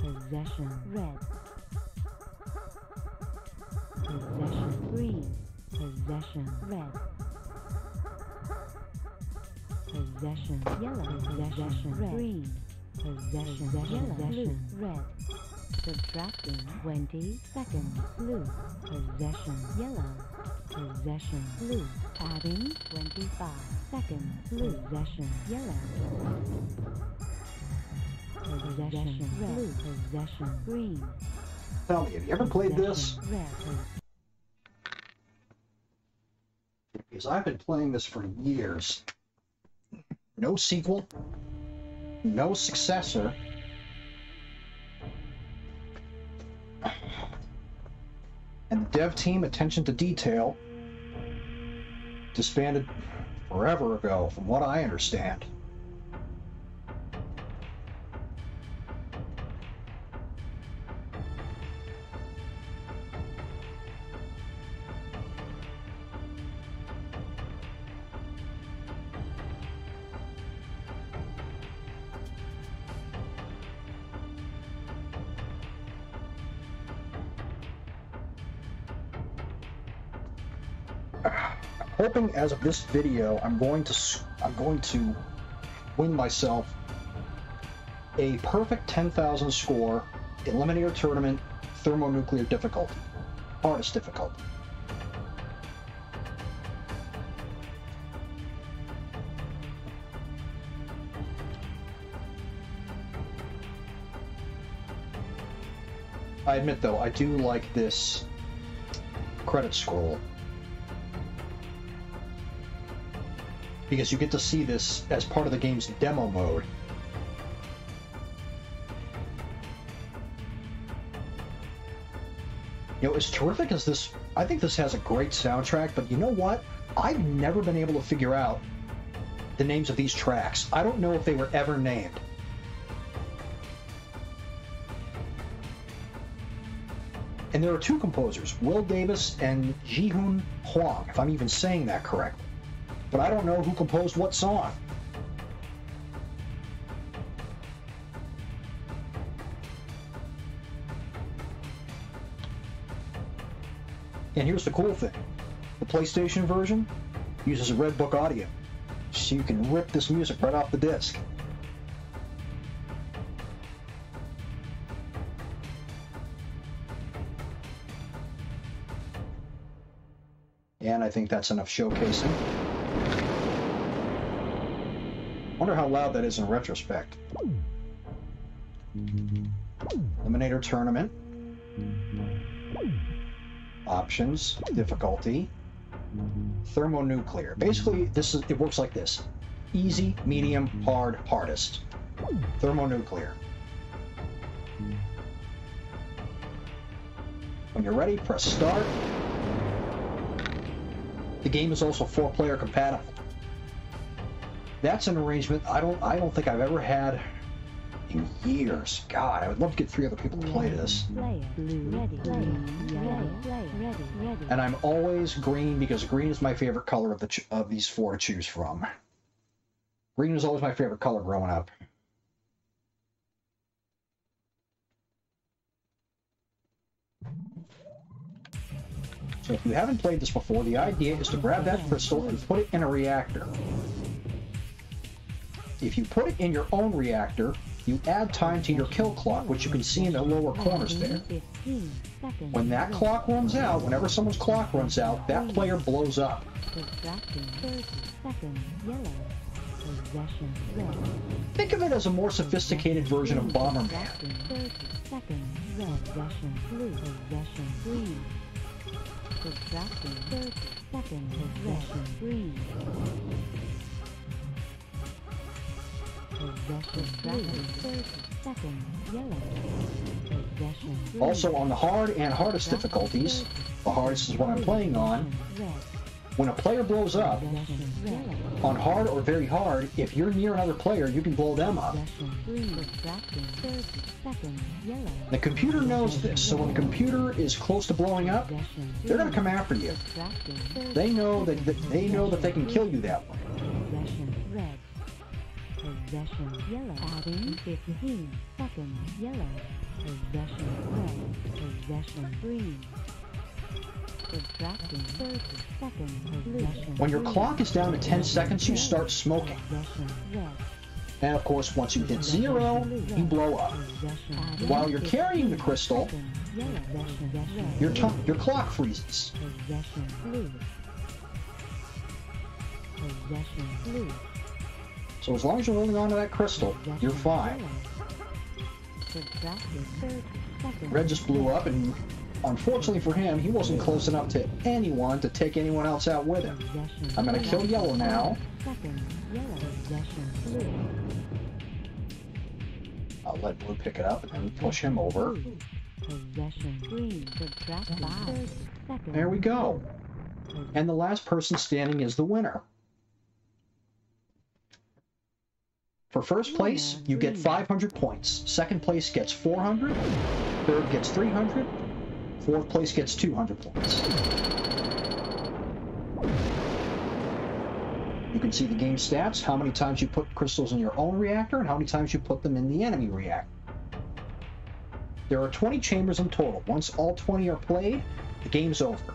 Possession. Red. Possession. Green. Possession. Red. Possession. Yellow. Possession. Red. Green. Possession. Yellow. Blue. Red. Subtracting 20 seconds. Blue. Possession. Yellow. Possession. Blue. Adding 25 seconds. Blue. Possession. Yellow. Possession. Red. Blue. Possession. Green. Tell me, have you ever played this? Red. Because I've been playing this for years. No sequel. No successor. And the dev team, attention to detail, disbanded forever ago, from what I understand. Hoping as of this video, I'm going to win myself a perfect 10,000 score Eliminator Tournament Thermonuclear difficulty, hardest difficulty. I admit though, I do like this credit scroll, because you get to see this as part of the game's demo mode. You know, as terrific as this, I think this has a great soundtrack, but you know what? I've never been able to figure out the names of these tracks. I don't know if they were ever named. And there are two composers, Will Davis and Ji-Hoon Hwang, if I'm even saying that correctly. But I don't know who composed what song. And here's the cool thing. The PlayStation version uses a Red Book audio, so you can rip this music right off the disc. And I think that's enough showcasing. Wonder how loud that is in retrospect. Eliminator Tournament. Options, difficulty, thermonuclear. Basically, it works like this: easy, medium, hard, hardest. Thermonuclear. When you're ready, press start. The game is also 4-player compatible. That's an arrangement I don't think I've ever had in years. God, I would love to get 3 other people to play this. And I'm always green because green is my favorite color of these 4 to choose from. Green was always my favorite color growing up. So if you haven't played this before, the idea is to grab that crystal and put it in a reactor. If you put it in your own reactor, you add time to your kill clock, which you can see in the lower corners there. When that clock runs out, whenever someone's clock runs out, that player blows up. Think of it as a more sophisticated version of Bomberman. Also, on the hard and hardest difficulties, the hardest is what I'm playing on, when a player blows up, on hard or very hard, if you're near another player, you can blow them up. The computer knows this, so when the computer is close to blowing up, they're going to come after you. They know that they can kill you that way. Possession yellow. Adding 15 seconds. Yellow. Possession red. Possession green. Subtracting 30 seconds. Possession When your green. clock is down to 10 seconds, you start smoking. Possession red. And of course, once you hit 0, you blow up. Possession While you're carrying the crystal, yellow. Possession your clock freezes. Possession blue. Possession blue. So as long as you're holding on to that crystal, you're fine. Yellow. Subtracting 30 seconds. Red just blew up, and unfortunately for him, he wasn't close enough to anyone to take anyone else out with him. Possession I'm going to kill yellow now. seconds. Yellow. Possession blue. I'll let blue pick it up and then push him over. Possession green. Subtracting 30 seconds. There we go. And the last person standing is the winner. For first place, you get 500 points. Second place gets 400. Third gets 300. Fourth place gets 200 points. You can see the game stats, how many times you put crystals in your own reactor, and how many times you put them in the enemy reactor. There are 20 chambers in total. Once all 20 are played, the game's over.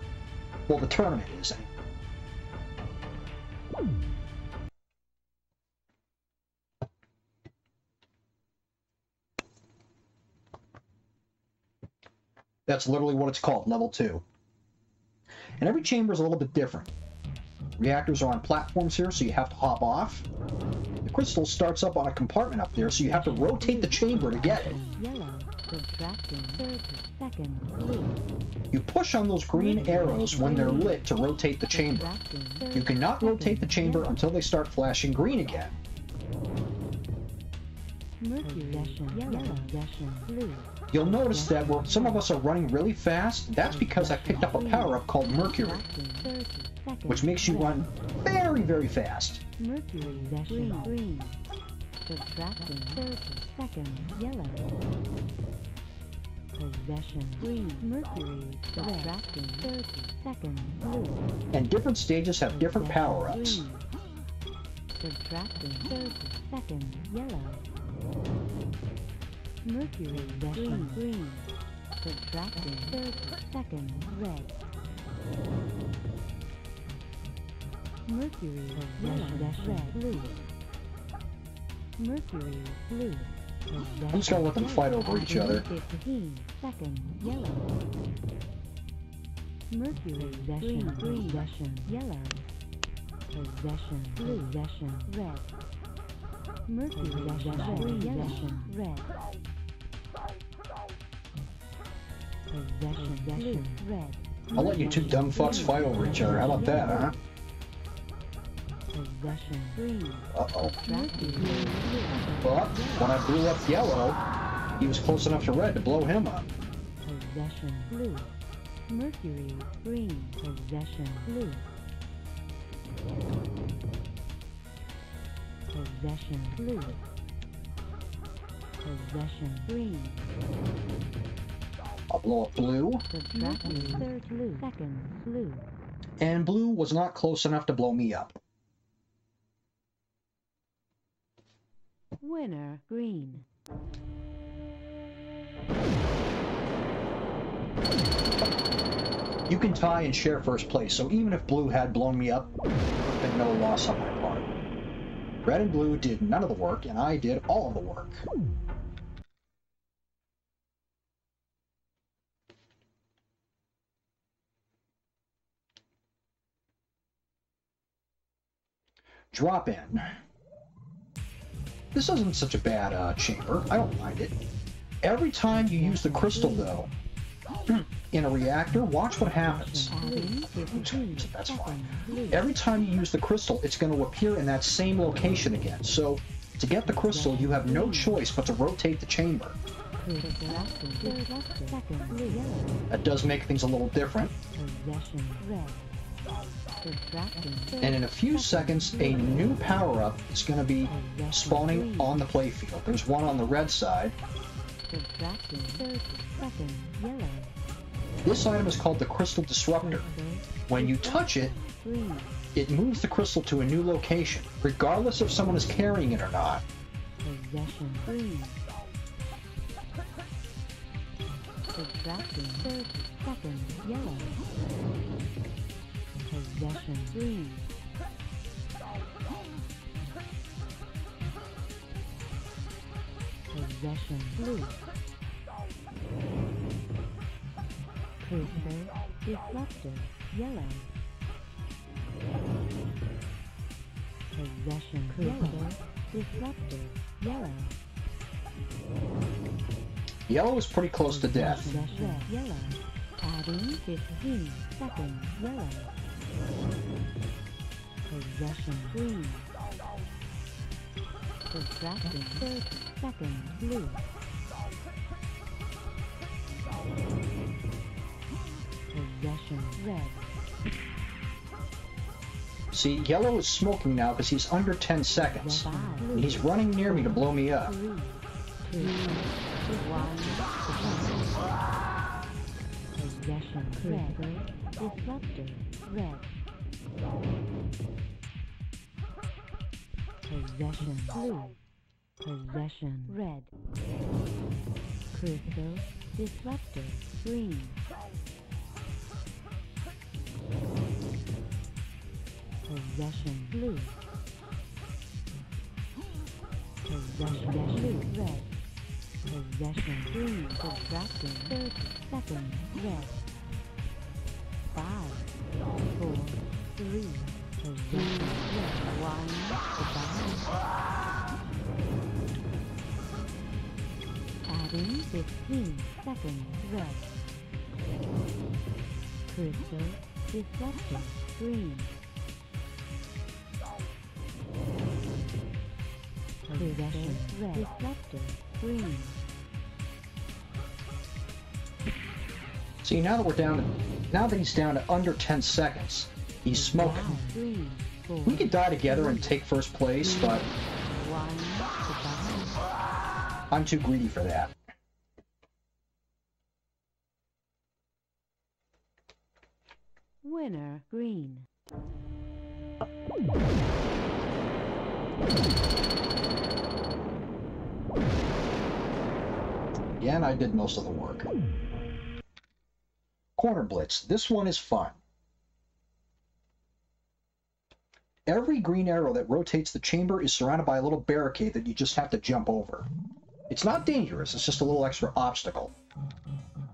Well, the tournament is anyway. That's literally what it's called, level 2. And every chamber is a little bit different. Reactors are on platforms here, so you have to hop off. The crystal starts up on a compartment up there, so you have to rotate the chamber to get it. Yellow. Subtracting 30 seconds. Blue. You push on those green arrows when they're lit to rotate the chamber. Subtracting 30 You cannot rotate the chamber until they start flashing green again. Mercury. Yellow. Possession blue. You'll notice that where some of us are running really fast, that's because I picked up a power-up called Mercury, Subtracting 30 seconds. which makes you run very, very fast. Mercury. Possession green. Subtracting 30 seconds. Yellow. Possession green. Mercury. Subtracting 30 seconds. Blue. And different stages have different power-ups. Green. Subtracting 30 seconds. Yellow. Mercury. Green. Subtracting 30 seconds. Red. Mercury. Red. Blue. Mercury. Blue. I'm just gonna let them fight over each other. 15 seconds. Yellow. Mercury. Green. Yellow. Possession. Blue. Red. Mercury. Yellow. Red. Possession. Red. I'll let you two dumb fucks fight over each other. How about that, huh? Possession. Green. Uh-oh. Mercury. But when I blew up yellow, he was close enough to red to blow him up. Possession. Blue. Mercury. Green. Possession. Blue. Possession. Blue. Possession. Green. I'll blow up blue, Subtracting 30 seconds. Blue. and blue was not close enough to blow me up. Winner. Green. You can tie and share first place, so even if blue had blown me up, there would have been no loss on my part. Red and blue did none of the work, and I did all of the work. Drop in. This isn't such a bad chamber. I don't mind it. Every time you use the crystal, though, in a reactor, watch what happens. That's fine. Every time you use the crystal, it's going to appear in that same location again. So, to get the crystal, you have no choice but to rotate the chamber. That does make things a little different. And in a few seconds, a new power-up is going to be spawning on the playfield. There's one on the red side. This item is called the Crystal Disruptor. When you touch it, it moves the crystal to a new location, regardless if someone is carrying it or not. Possession green. Subtracting 30 seconds yellow. Possession green. Possession blue. Crystal disruptor yellow. Possession yellow. Disruptor yellow. Yellow is pretty close to death. Possession yellow. Adding 15 seconds yellow. Possession green. Subtracting 30 seconds blue. Possession red. See, yellow is smoking now because he's under 10 seconds. And he's running near me to blow me up. 3, 2, 1. Possession red. Disruptor red. Possession blue. Possession red. Crystal disruptor green. Possession blue. Possession blue red. Possession green. Subtracting 30 seconds red. 5, 4, 3. Possession red. 1. Goodbye. Adding 15 seconds red. Crystal disruptor green. Possession red. Disruptor green. See, now that he's down to under 10 seconds, he's smoking. Green. 4, We could die together and take first place, but 1. Goodbye. I'm too greedy for that. Winner green. Again, I did most of the work. Corner Blitz. This one is fun. Every green arrow that rotates the chamber is surrounded by a little barricade that you just have to jump over. It's not dangerous, it's just a little extra obstacle.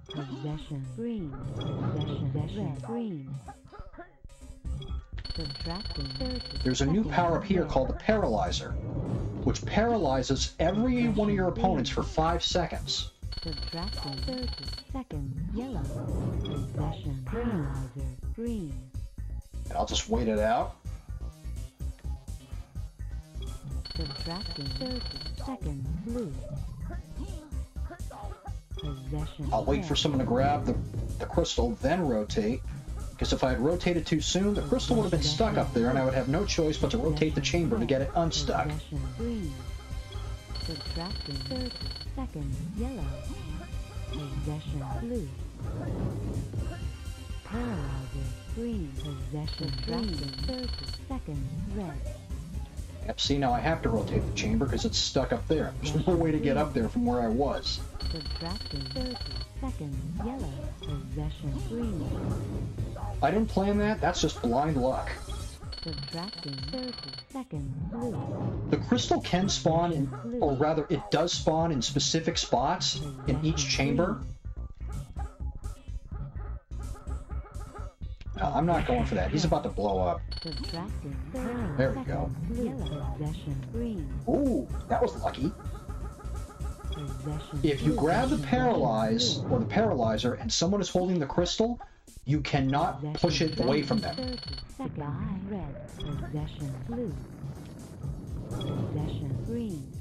Possession green. Possession red green. Subtracting 30. There's a new power-up here called the Paralyzer, which paralyzes every one of your opponents for 5 seconds. Subtracting 30 seconds yellow. Possession paralyzer green. And I'll just wait it out. Subtracting 30 seconds blue. Possession I'll wait for someone to grab the crystal, then rotate. Because if I had rotated too soon, the crystal would have been stuck up there, and I would have no choice but to rotate the chamber to get it unstuck. Possession green. Subtracting 30 seconds yellow. Possession blue. Paralyzer green. Possession green. 30 seconds red. Yep, see, now I have to rotate the chamber because it's stuck up there. There's no way to get up there from where I was. Subtracting 30 seconds yellow. Possession green. I didn't plan that, that's just blind luck. Subtracting 30 seconds blue. The crystal can spawn in, or rather it does spawn in specific spots in each chamber. I'm not going for that, he's about to blow up. Subtracting There we go. yellow. Possession green. Ooh, that was lucky. Possession If you blue. grab the paralyze, or the paralyzer, and someone is holding the crystal, you cannot push it away from them. 30 seconds red. Possession blue. Possession green.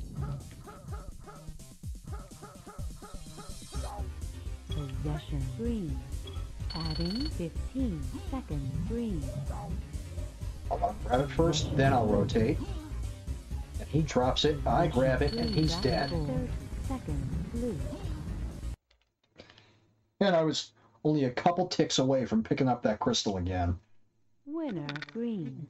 Possession green. Adding 15 seconds green. I'll grab it first, then I'll rotate. And he drops it, I grab it, and he's dead. 30 seconds blue. And I was only a couple ticks away from picking up that crystal again. Winner, green.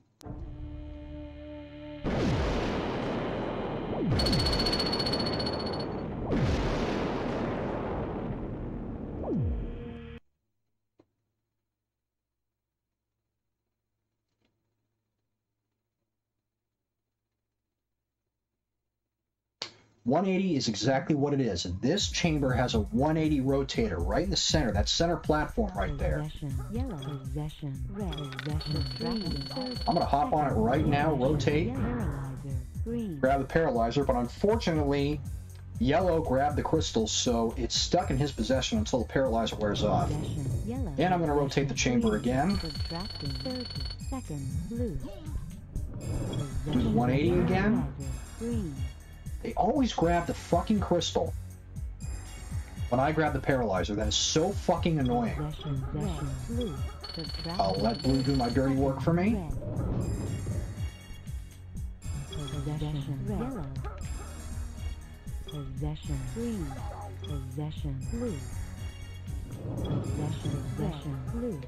.180 is exactly what it is. And this chamber has a 180 rotator right in the center, that center platform right there. Yellow, possession, red, possession, green. I'm going to hop on it right now, rotate, Paralyzer, green. grab the paralyzer, but unfortunately, yellow grabbed the crystals, so it's stuck in his possession until the paralyzer wears off. Yellow, And I'm going to rotate the chamber again. Subtracting 30 seconds, blue. Do the 180 again. Green. They always grab the fucking crystal when I grab the paralyzer. That is so fucking annoying. Blue. I'll let blue do my dirty work for me. Possession, yellow. Possession, green. Possession, blue. Possession, blue.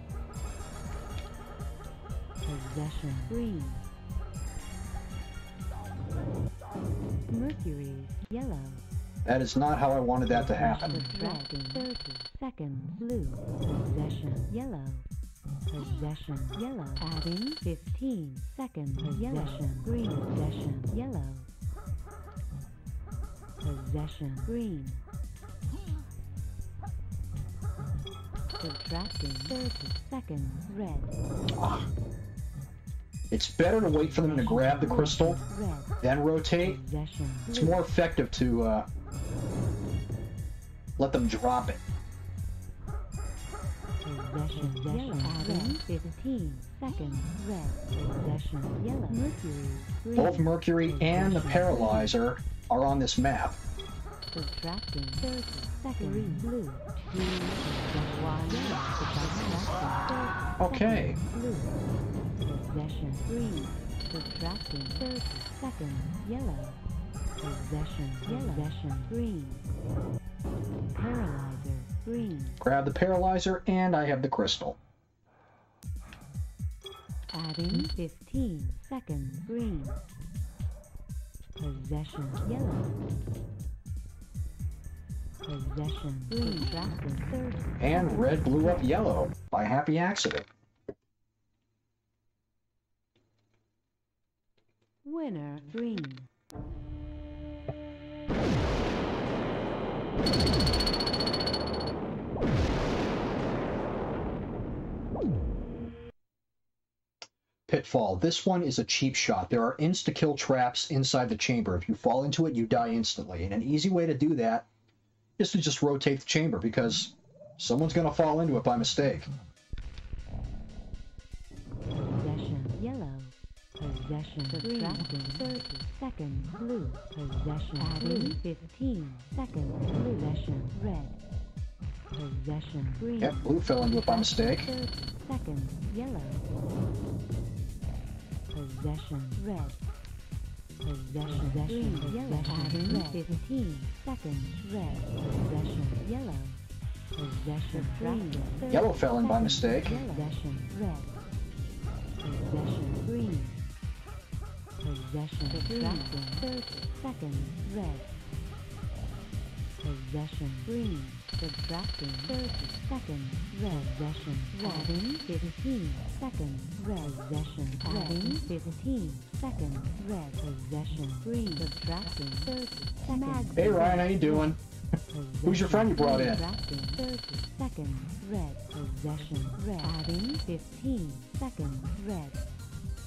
Possession, green. Mercury, yellow. That is not how I wanted that to happen. Subtracting 30 seconds, blue. Possession, yellow. Possession, yellow. Adding 15 seconds, possession, green. Possession, yellow. Possession, green. Subtracting 30 seconds, red. Ah. It's better to wait for them to grab the crystal, Red. then rotate. Possession, It's blue. more effective to let them drop it. Possession, yellow. Adding 15 seconds, red. Possession, yellow. Mercury, green. Both Mercury and the paralyzer are on this map. Subtracting 30 seconds, blue. Green, one, yellow. Subtracting 30 Okay. seconds, blue. Possession, green. Subtracting 30 seconds, yellow. Possession, yellow. Possession, green. Paralyzer, green. Grab the paralyzer, and I have the crystal. Adding 15 seconds, green. Possession, yellow. Possession, green. Subtracting 30. And red blew up yellow by happy accident. Winner, green. Pitfall. This one is a cheap shot. There are insta-kill traps inside the chamber. If you fall into it, you die instantly. And an easy way to do that is to just rotate the chamber, because someone's going to fall into it by mistake. Possession, yellow. Possession, subtracting 30 seconds, blue. Possession, adding 15 seconds, blue. Possession, red. Possession, green. Yep, blue fell into it by mistake. 30 seconds, yellow. Possession, red. Possession, green, yellow. Adding 15 seconds, red. Possession, yellow. Possession, green. Yellow fell in by mistake. Possession, red. Possession, green. Possession, subtracting 30 seconds, red. Possession, green. Subtracting 30 seconds, red. Possession, adding 15 seconds, red. Possession, adding 15 seconds, red. Possession, green. Subtracting 30 seconds. Hey Ryan, how you doing? Who's your friend you brought in? Subtracting 30 seconds, red. Possession, red. Adding 15 seconds, red.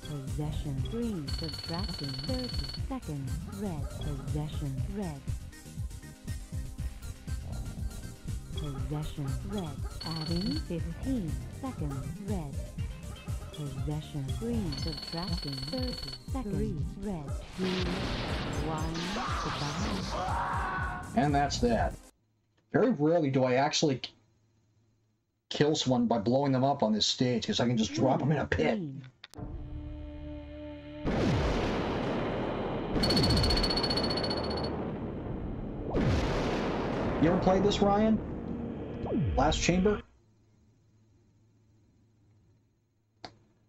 Possession, green. Subtracting 30 seconds, red. Possession, red. Possession, red. Adding 15 seconds, red. Possession, green. Subtracting 30 seconds, red. Green, 1, goodbye. And that's that. Very rarely do I actually kill someone by blowing them up on this stage, because I can just drop them in a pit. Green. You ever played this, Ryan? Last chamber?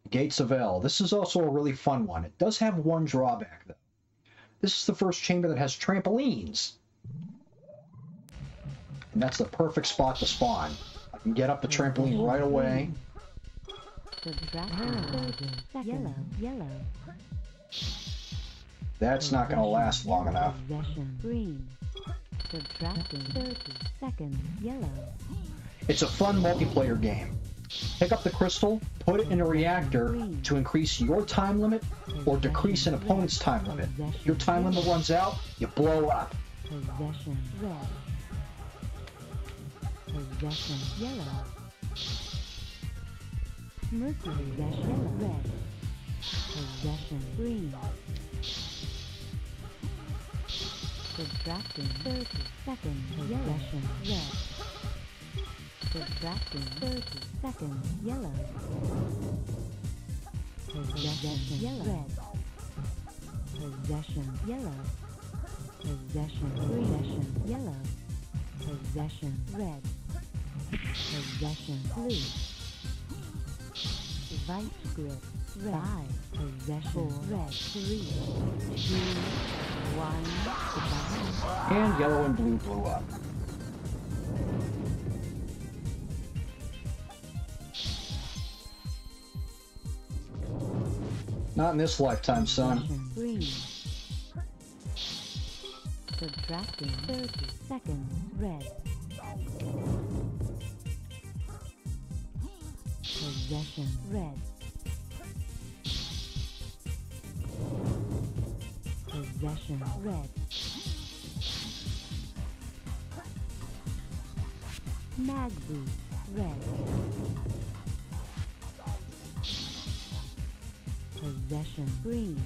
Gates of El. This is also a really fun one. It does have one drawback, though. This is the first chamber that has trampolines. And that's the perfect spot to spawn. I can get up the trampoline right away. Yellow. That's not going to last long enough. Green. Subtracting 30 seconds. Yellow. It's a fun multiplayer game. Pick up the crystal, put it in a reactor to increase your time limit or decrease an opponent's time limit. If your time limit runs out, you blow up. Possession. Red. Possession. Yellow. Mercury. Possession. Red. Possession. Green. Subtracting 30 seconds. Possession. Red. Subtracting 30 seconds. Yellow. Possession. Yellow. Red. Possession. Yellow. Possession. Green. Yellow. Possession. Red. Possession. Blue. Vice grip. Red. 5. Possession. 4. Red. 3. 2. 1. Goodbye. And yellow and blue blew up. Not in this lifetime, son. Green. Subtracting 30 seconds. Red. Possession. Red. Possession. Red. Mag boost. Red. Possession. Green.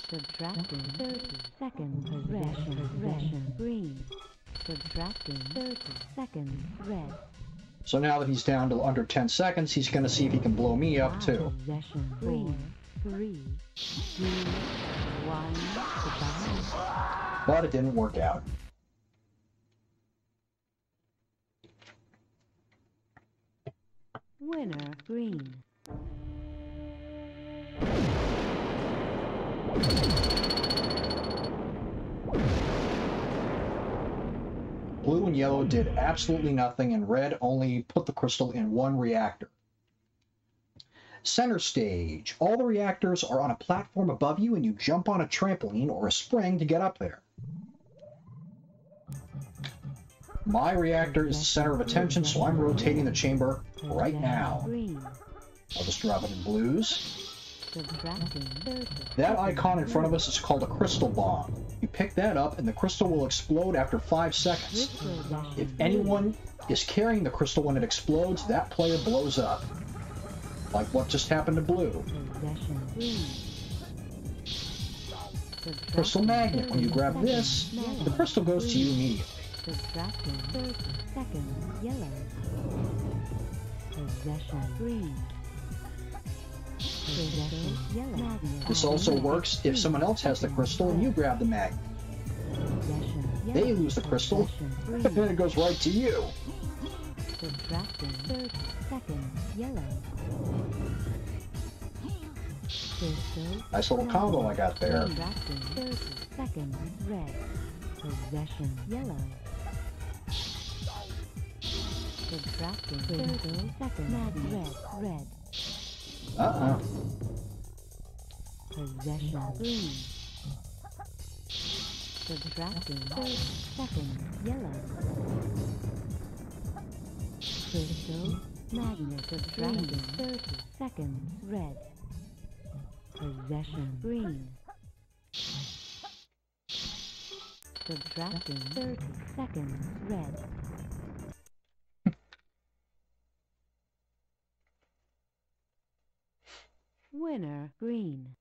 Subtracting 30 seconds. Possession. Green. Subtracting 30 seconds. Red. So now that he's down to under 10 seconds, he's going to see if he can blow me up too. Possession. Green. 3, 2, 1. Goodbye. But it didn't work out. Winner. Green. Blue and yellow did absolutely nothing, and red only put the crystal in one reactor. Center stage. All the reactors are on a platform above you, and you jump on a trampoline or a spring to get up there. My reactor is the center of attention, so I'm rotating the chamber right now. I'll just drop it in blues. That icon in front of us is called a crystal bomb. You pick that up and the crystal will explode after 5 seconds. If anyone is carrying the crystal when it explodes, that player blows up. Like what just happened to blue. Crystal magnet. When you grab this, the crystal goes to you immediately. Subtracting 30 seconds. Yellow. Possession. Green. Possession. Yellow. This also works if someone else has the crystal and you grab the magnet. They lose the crystal, and then it goes right to you. Subtracting 30 seconds. Yellow. Nice little combo I got there. Subtracting 30 seconds. Red. Possession. Yellow. Subtracting 30 seconds. Red. Uh-uh. Possession. Green. Subtracting 30 seconds. Yellow. Crystal. Magnet. Subtracting 30 seconds. Red. Possession. Green. Subtracting 30 seconds. Red. Winner. Green.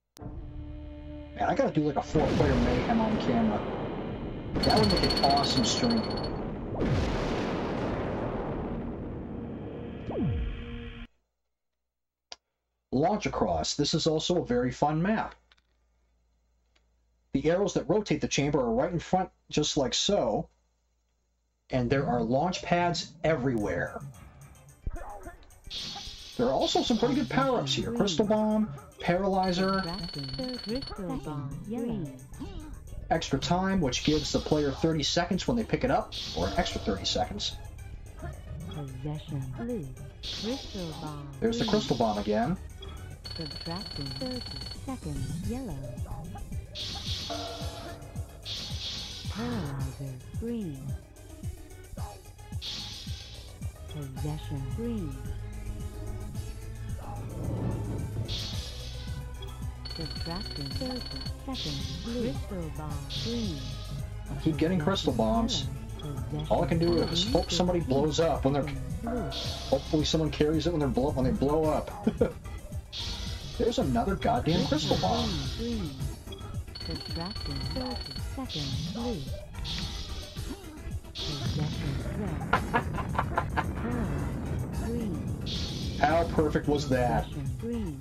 Man, I gotta do like a 4-player mayhem on camera. That would make an awesome stream. Launch across. This is also a very fun map. The arrows that rotate the chamber are right in front, just like so. And there are launch pads everywhere. There are also some pretty good power-ups here. Crystal Bomb, Paralyzer, Crystal bomb. Yellow. Extra Time, which gives the player 30 seconds when they pick it up, or an extra 30 seconds. Possession. Blue. Crystal bomb. There's the Crystal Bomb again. Subtracting 30 seconds. Yellow. Paralyzer. Green. Possession. Green. Subtracting 30 seconds. Blue. Crystal bomb. Green. I keep getting Crystal Bombs. All I can do is hope somebody blows up when they're... Hopefully someone carries it when they blow up. There's another goddamn Crystal Bomb. Green. Subtracting 30 seconds. Blue. Possession. Red. Paralyzer. Green. How perfect was that? Possession. Green.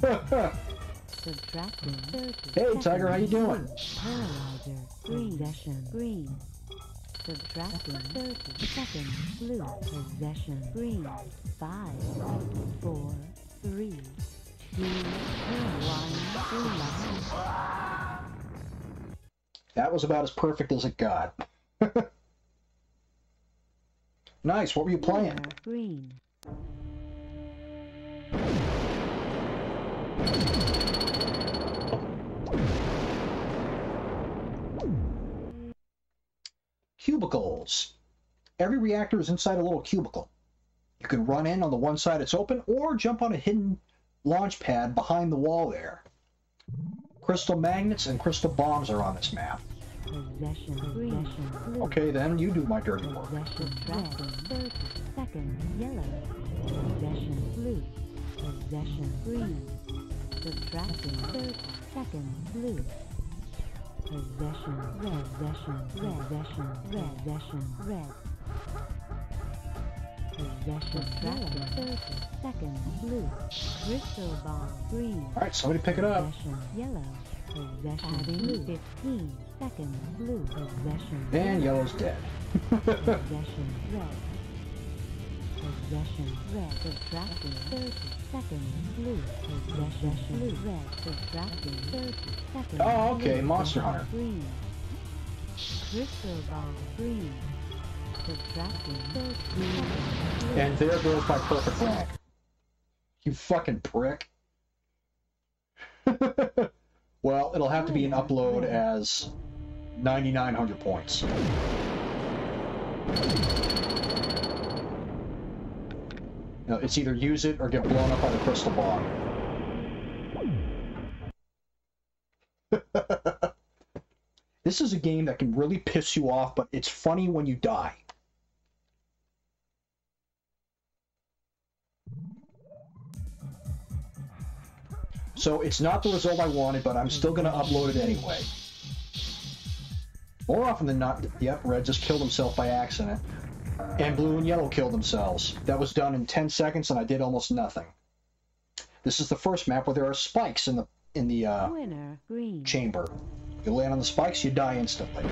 Subtracting 30 Hey, Tiger, how you doing? Paralyzer. Green. Possession. Green. Subtracting 30 seconds. Blue. Possession. Green. 5, 4, 3, 2, 1. That was about as perfect as it got. Nice, what were you playing? Green. Cubicles. Every reactor is inside a little cubicle. You can run in on the one side it's open, or jump on a hidden launch pad behind the wall there. Crystal magnets and crystal bombs are on this map. Possession. Green. Okay, then, you do my dirty work. Possession. Red. 30 seconds. Yellow. Possession. Blue. Possession. Green. Subtracting 30 seconds. Blue. Possession. Red. Possession. Red. Possession. Red. Possession. Red. Possession. Subtracting 30 seconds. Blue. Crystal bomb. Green. Alright, somebody pick it up. Possession. Yellow. Possession. Blue. 15 seconds. Blue. Possession. And yellow's dead. Possession. Red. Possession. Red. Subtracting 30 seconds. Blue. Possession. Blue. Red. Subtracting 30 seconds. Oh, okay, Blue. Monster Hunter. Green. Crystal bomb. Green. Subtracting 30 seconds. Blue. And there goes my perfect rank. You fucking prick. Well, it'll have to be an upload as 9,900 points. No, it's either use it or get blown up by the crystal bomb. This is a game that can really piss you off, but it's funny when you die. So it's not the result I wanted, but I'm still going to upload it anyway. More often than not, yep, red just killed himself by accident. And blue and yellow killed themselves. That was done in 10 seconds, and I did almost nothing. This is the first map where there are spikes in the Winner. Green. chamber. You land on the spikes, you die instantly.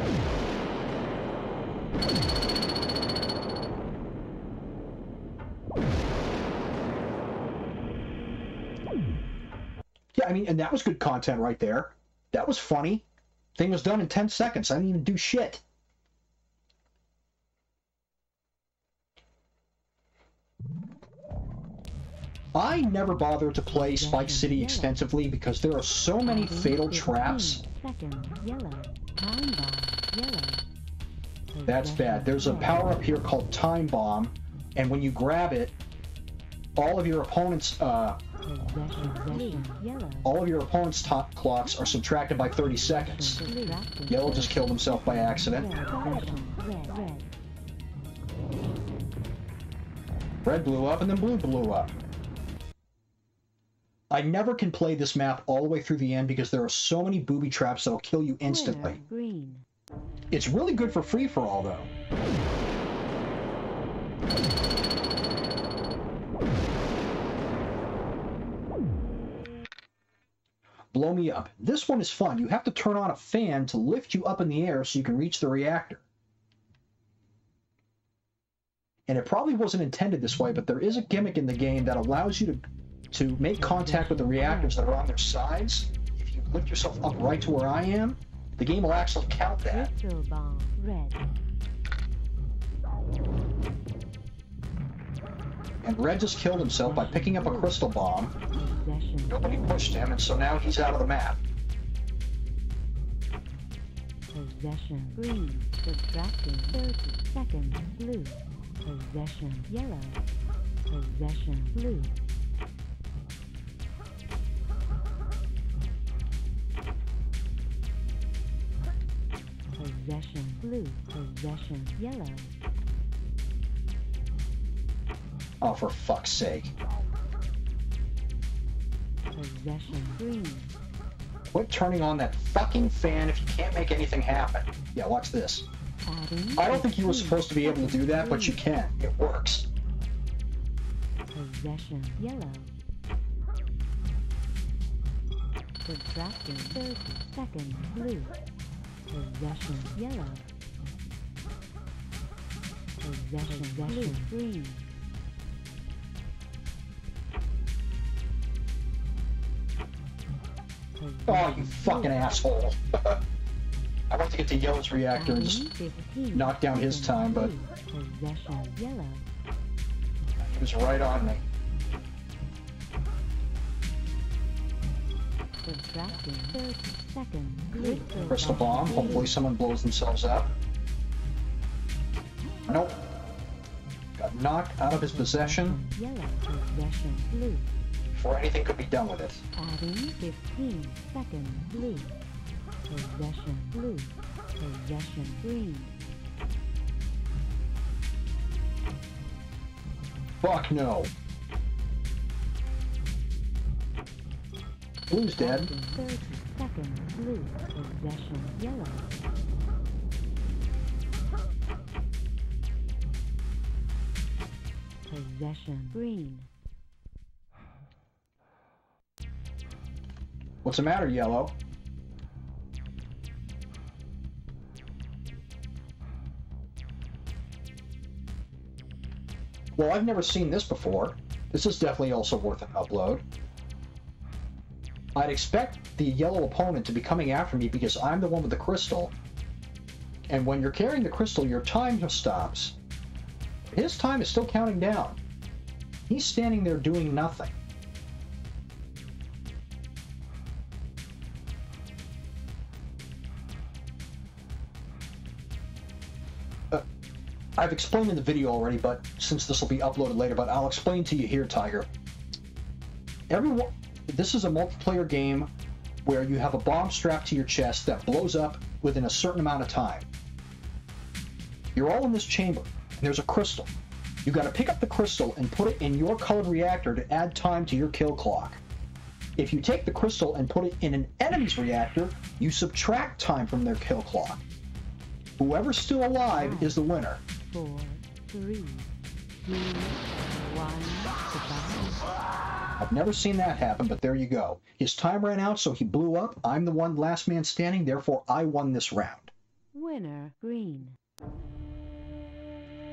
Yeah, I mean, and that was good content right there. That was funny. Thing was done in 10 seconds. I didn't even do shit. I never bothered to play Spike City extensively because there are so many fatal traps. Yellow. Time bomb. Yellow. That's bad. There's a power-up here called Time Bomb, and when you grab it, all of your opponents' clocks are subtracted by 30 seconds. Yellow just killed himself by accident. Red blew up, and then blue blew up. I never can play this map all the way through the end because there are so many booby traps that'll kill you instantly. Green. It's really good for free-for-all, though. Blow me up. This one is fun. You have to turn on a fan to lift you up in the air so you can reach the reactor. And it probably wasn't intended this way, but there is a gimmick in the game that allows you to make contact with the reactors that are on their sides. If you lift yourself up right to where I am, the game will actually count that. Crystal bomb. Red. And Red just killed himself by picking up a crystal bomb. Possession. Nobody pushed him, and so now he's out of the map. Possession. Green. Subtracting. 30 seconds. Blue. Possession. Yellow. Possession. Blue. Possession. Blue. Possession. Yellow. Oh, for fuck's sake. Possession. Green. Quit turning on that fucking fan if you can't make anything happen. Yeah, watch this. Adding. I don't think you were supposed to be able to do that, but you can. It works. Possession. Yellow. Subtracting. 30 seconds. Blue. Possession. Yellow. Possession. Blue. Green. Oh, you fucking asshole. I want to get to Yellow's reactor and just knock down his time, but Possession. Yellow. he was right on me. Subtracting. 30 seconds. Blue. Crystal bomb. Hopefully someone blows themselves up. Nope. Got knocked out of his possession Yellow. Possession. Blue. before anything could be done with it. Adding 15 seconds. Blue. Possession. Blue. Possession. Green. Fuck no. Blue's dead. Adding 30 seconds. Blue. Possession. Yellow. Possession. Green. What's the matter, Yellow? Well, I've never seen this before. This is definitely also worth an upload. I'd expect the yellow opponent to be coming after me because I'm the one with the crystal. And when you're carrying the crystal, your time stops. His time is still counting down. He's standing there doing nothing. I've explained in the video already, but since this will be uploaded later, but I'll explain to you here, Tiger. This is a multiplayer game where you have a bomb strapped to your chest that blows up within a certain amount of time. You're all in this chamber, and there's a crystal. You got to pick up the crystal and put it in your colored reactor to add time to your kill clock. If you take the crystal and put it in an enemy's reactor, you subtract time from their kill clock. Whoever's still alive is the winner. 4, 3, 2, 1. Goodbye. I've never seen that happen, but there you go. His time ran out, so he blew up. I'm the last man standing, therefore I won this round. Winner. Green.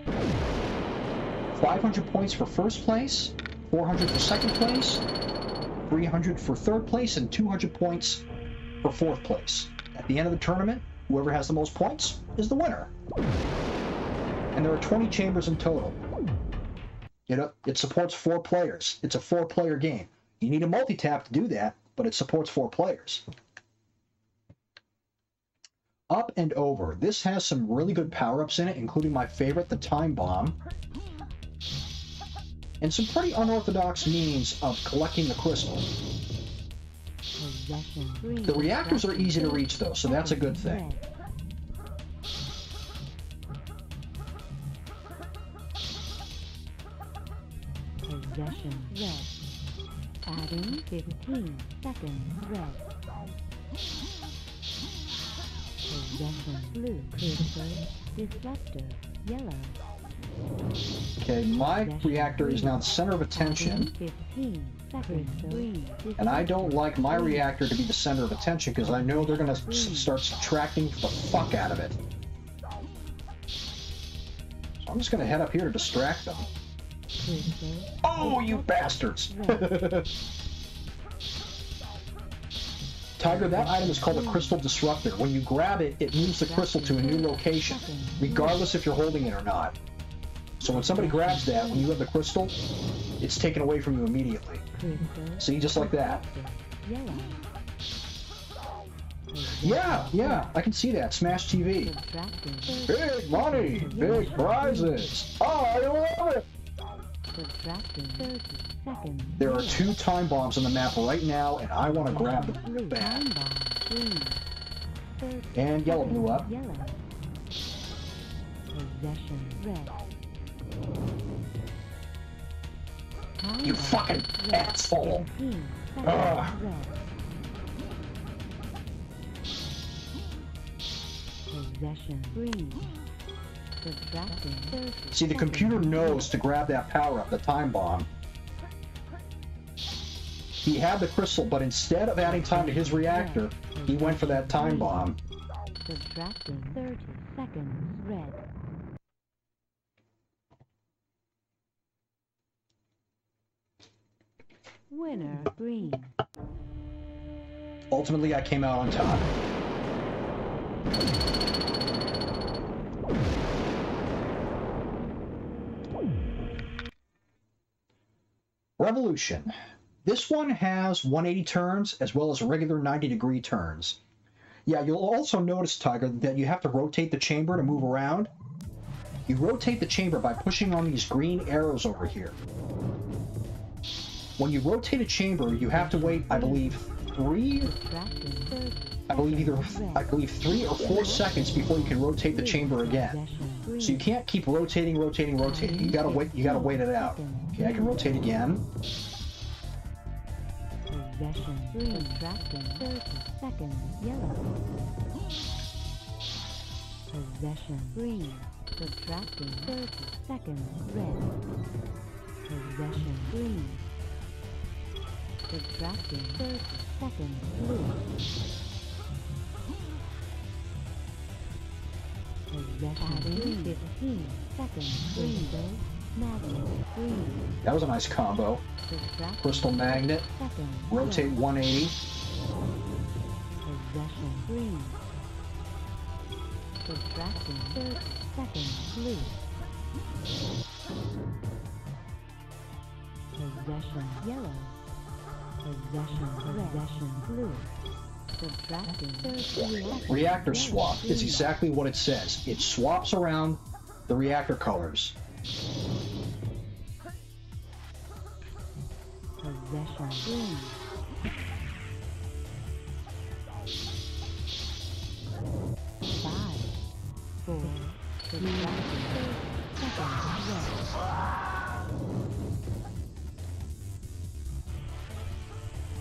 500 points for first place, 400 for second place, 300 for third place, and 200 points for fourth place. At the end of the tournament, whoever has the most points is the winner. And there are 20 chambers in total. You know, it supports 4 players. It's a 4-player game. You need a multi-tap to do that, but it supports 4 players. Up and over. This has some really good power-ups in it, including my favorite, the time bomb. And some pretty unorthodox means of collecting the crystal. The reactors are easy to reach, though, so that's a good thing. Possession. Red. Adding 15 seconds. Red. Possession. Blue. Critical. Disruptor. Yellow. Okay, my reactor is now the center of attention. 15 seconds. Green. And I don't like my reactor to be the center of attention because I know they're going to start subtracting the fuck out of it. So I'm just gonna head up here to distract them. Oh, you bastards! Tiger, that item is called a crystal disruptor. When you grab it, it moves the crystal to a new location, regardless if you're holding it or not. So when somebody grabs that, when you have the crystal, it's taken away from you immediately. See, just like that. Yeah, I can see that. Smash TV. Big money, big prizes. Oh, I love it! There are 2 time bombs on the map right now, and I want to grab them back. And yellow blew up. You fucking asshole! Ugh. See, the computer knows to grab that power-up, the time bomb. He had the crystal, but instead of adding time to his reactor, he went for that time bomb. Subtracting 30 seconds, red. Winner, green. Ultimately, I came out on top. Revolution. This one has 180 turns as well as regular 90-degree turns. Yeah, you'll also notice, Tiger, that you have to rotate the chamber to move around. You rotate the chamber by pushing on these green arrows over here. When you rotate a chamber, you have to wait, I believe, 3 or 4 seconds before you can rotate the chamber again. So you can't keep rotating. You gotta wait it out. Okay, I can rotate again. Subtracting 30 seconds, yellow. Possession, green. Subtracting 30 seconds, red. Possession, green. Subtracting 30 seconds, blue. Possession, 15 seconds, green. Magnet, green. That was a nice combo. Crystal magnet. Rotate 180. Possession, green. Subtracting 30 seconds, blue. Possession, yellow. Possession, blue. Subtracting 30 seconds. Reactor swap is exactly what it says. It swaps around the reactor colors. Possession, green. Five, four, subtracting 30 seconds, red.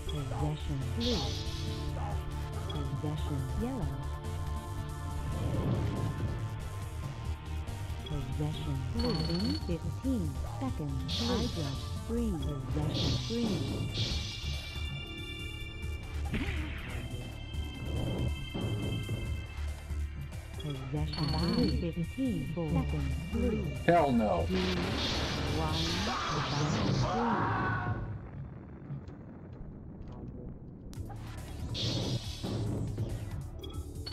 Possession, blue. Possession, yellow. Possession, blue. 15 seconds, hydra, green. Possession, green. Possession, blue. 15 seconds, blue. Hell no. 2, 1, possession, green.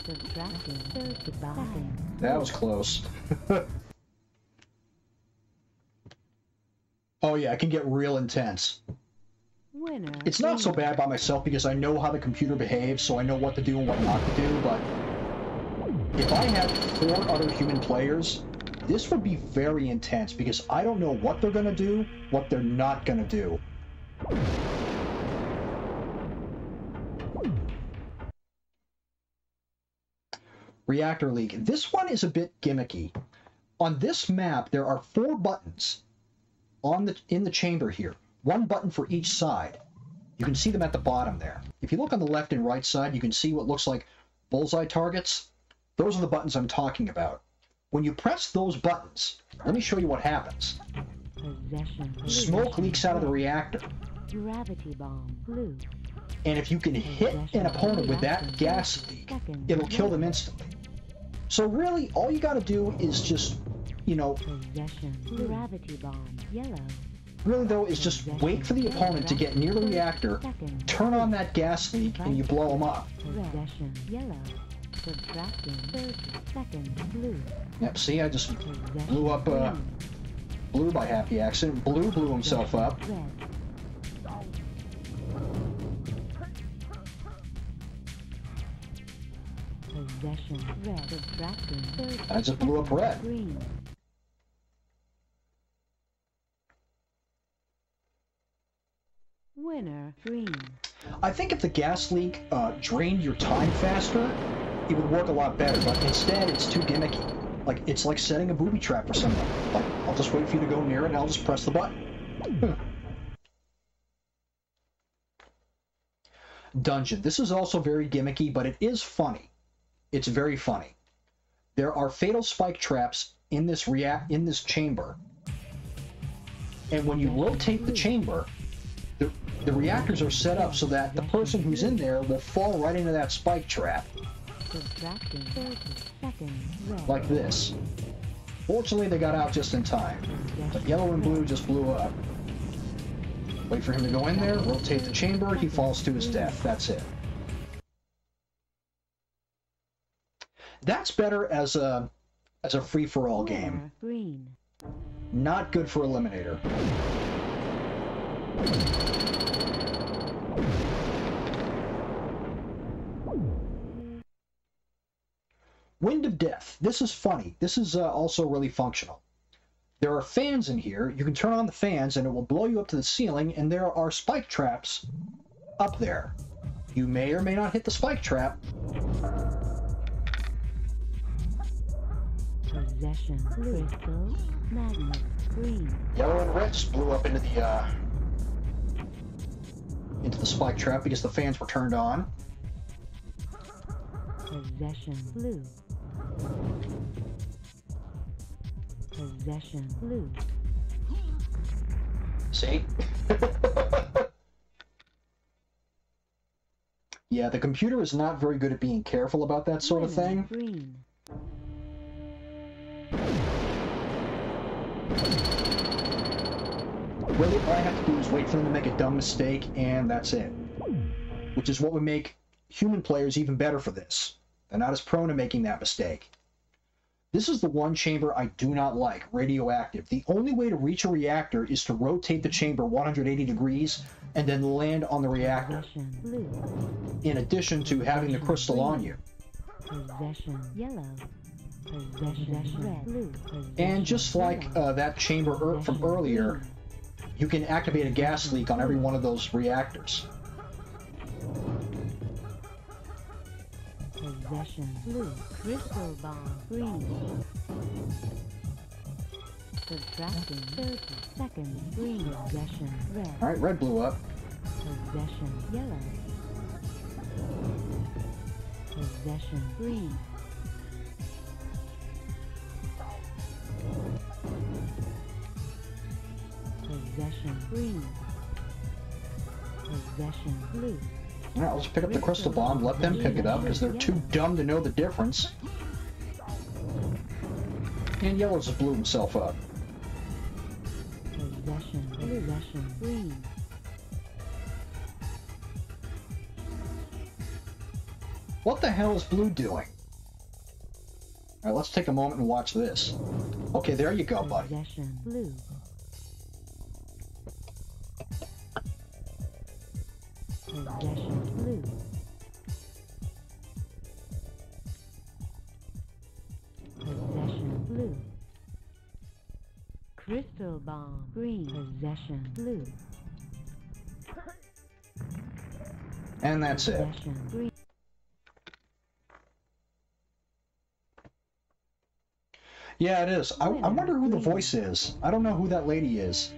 Subtracting 30 seconds. That was close. Oh yeah, it can get real intense. Winner. It's not so bad by myself because I know how the computer behaves, so I know what to do and what not to do, but if I had 4 other human players, this would be very intense because I don't know what they're gonna do, what they're not gonna do. Reactor leak. This one is a bit gimmicky. On this map, there are 4 buttons in the chamber here. 1 button for each side. You can see them at the bottom there. If you look on the left and right side, you can see what looks like bullseye targets. Those are the buttons I'm talking about. When you press those buttons, let me show you what happens. Smoke leaks out of the reactor. Gravity bomb, blue. And if you can hit an opponent with that gas leak, it'll kill them instantly. So really, all you gotta do is just, you know, Possession. Gravity bomb. Yellow. really though, is just wait for the opponent to get near the reactor, turn on that gas leak, and you blow them up. Possession. Yellow. Subtracting. 30 seconds. Blue. Yep, see, I just blew up, Blue by happy accident. Blue blew himself up. Red. Possession. Red. Subtracting. 30 I just blew up red. Green. Winner. Green. I think if the gas leak drained your time faster, it would work a lot better, but instead it's too gimmicky. Like, it's like setting a booby trap for someone. Like, I'll just wait for you to go near it and I'll just press the button. Dungeon. This is also very gimmicky, but it is funny. It's very funny. There are fatal spike traps in this chamber. And when you rotate the chamber, the reactors are set up so that the person who's in there will fall right into that spike trap. Subtracting 30 seconds. Red. Like this. Fortunately, they got out just in time. But yellow and blue just blew up. Wait for him to go in there, rotate the chamber, he falls to his death. That's it. That's better as a free-for-all game. Green. Not good for Eliminator. Wind of Death. This is funny. This is also really functional. There are fans in here. You can turn on the fans and it will blow you up to the ceiling, and there are spike traps up there. You may or may not hit the spike trap. Possession. Crystal. Magnet. Green. Yellow and red just blew up into the spike trap because the fans were turned on. Possession. Blue. Possession. Blue. See? Yeah, the computer is not very good at being careful about that sort of thing. Green. Really, all I have to do is wait for them to make a dumb mistake, and that's it. Which is what would make human players even better for this. They're not as prone to making that mistake. This is the one chamber I do not like, radioactive. The only way to reach a reactor is to rotate the chamber 180 degrees and then land on the reactor. In addition to having the crystal on you. Possession. Yellow. Possession. Red. Blue. And just like that chamber from earlier, you can activate a gas leak on every one of those reactors. Possession. Blue. Crystal bomb. Green. Subtracting 30 seconds. Green. Possession. Red. Alright, red blew up. Possession. Yellow. Possession. Green. Possession. Green. Possession. Blue. Alright, let's pick up the crystal bomb, let them pick it up, because they're too dumb to know the difference. And yellow just blew himself up. Possession. Possession. Green. What the hell is blue doing? Alright, let's take a moment and watch this. Okay, there you go, buddy. Possession. Blue. Possession. Blue. Possession. Blue. Crystal bomb. Green. Possession. Blue. And that's it. Possession. Green. Yeah, it is. I wonder who the voice is. I don't know who that lady is.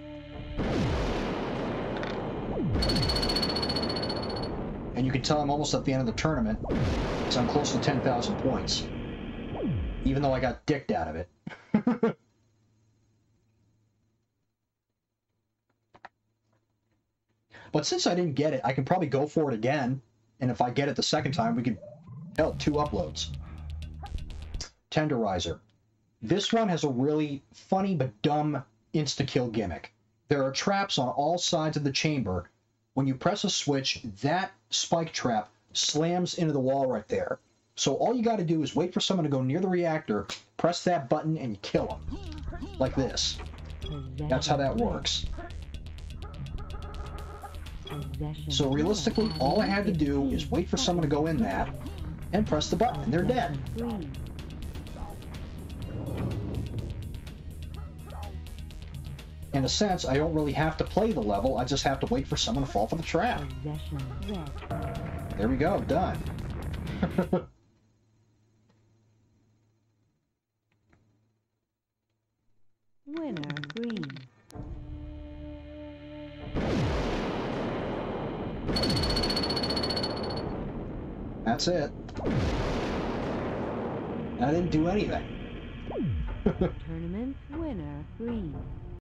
And you can tell I'm almost at the end of the tournament, because I'm close to 10,000 points. Even though I got dicked out of it. But since I didn't get it, I can probably go for it again. And if I get it the second time, we could... Hell, 2 uploads. Tenderizer. This one has a really funny but dumb insta-kill gimmick. There are traps on all sides of the chamber. When you press a switch, that spike trap slams into the wall right there. So all you got to do is wait for someone to go near the reactor, press that button, and you kill them. Like this. That's how that works. So realistically, all I had to do is wait for someone to go in that, and press the button, and they're dead. In a sense, I don't really have to play the level, I just have to wait for someone to fall for the trap. There we go, done. Winner green. That's it. I didn't do anything. Tournament winner green.